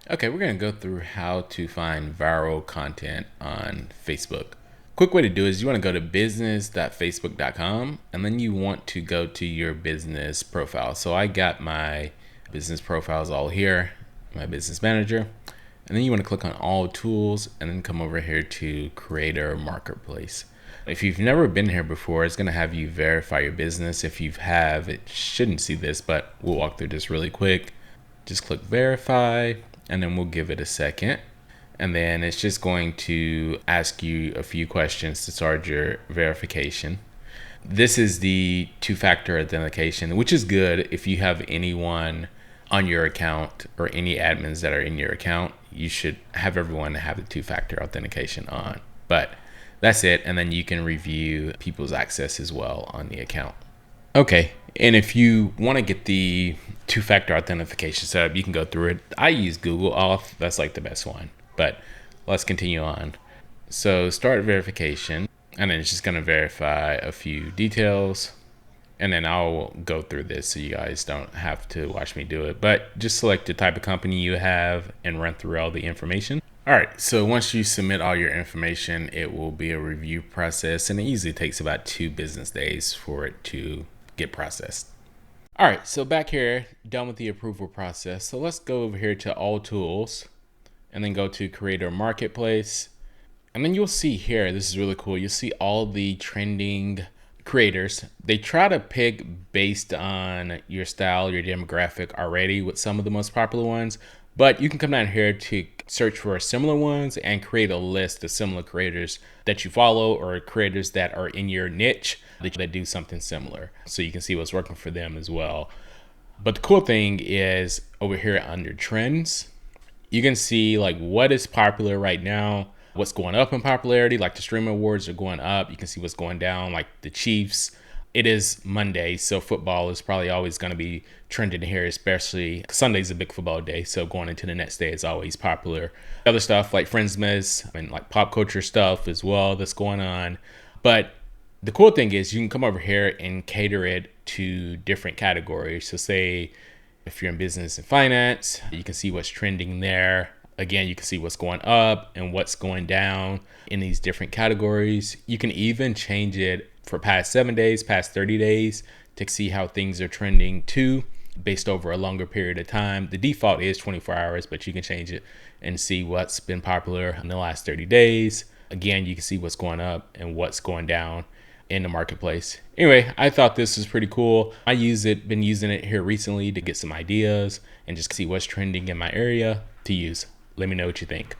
Okay, we're going to go through how to find viral content on Facebook. Quick way to do it is you want to go to business.facebook.com and then you want to go to your business profile. So I got my business profiles all here, my business manager. And then you want to click on all tools and then come over here to creator marketplace. If you've never been here before, it's going to have you verify your business. If you have, it shouldn't see this, but we'll walk through this really quick. Just click verify and then we'll give it a second. And then it's just going to ask you a few questions to start your verification. This is the two-factor authentication, which is good if you have anyone on your account or any admins that are in your account. You should have everyone have the two-factor authentication on. But that's it. And then you can review people's access as well on the account. Okay. And if you want to get the two-factor authentication set up, you can go through it. I use Google Auth. That's like the best one. But let's continue on. So start verification. And then it's just going to verify a few details. And then I'll go through this so you guys don't have to watch me do it. But just select the type of company you have and run through all the information. All right, so once you submit all your information, it will be a review process, and it usually takes about 2 business days for it to get processed. All right, so back here, done with the approval process. So let's go over here to all tools and then go to creator marketplace. And then you'll see here, this is really cool. You'll see all the trending creators. They try to pick based on your style, your demographic already with some of the most popular ones. But you can come down here to search for similar ones and create a list of similar creators that you follow or creators that are in your niche that do something similar. So you can see what's working for them as well. But the cool thing is over here under trends, you can see like what is popular right now, what's going up in popularity, like the streaming awards are going up. You can see what's going down, like the Chiefs. It is Monday, so football is probably always going to be trending here, especially Sunday's a big football day. So going into the next day is always popular. Other stuff like Friendsmas and like pop culture stuff as well that's going on. But the cool thing is you can come over here and cater it to different categories. So say if you're in business and finance, you can see what's trending there. Again, you can see what's going up and what's going down in these different categories. You can even change it for past 7 days, past 30 days to see how things are trending too, based over a longer period of time. The default is 24 hours, but you can change it and see what's been popular in the last 30 days. Again, you can see what's going up and what's going down in the marketplace. Anyway, I thought this was pretty cool. Been using it here recently to get some ideas and just see what's trending in my area to use. Let me know what you think.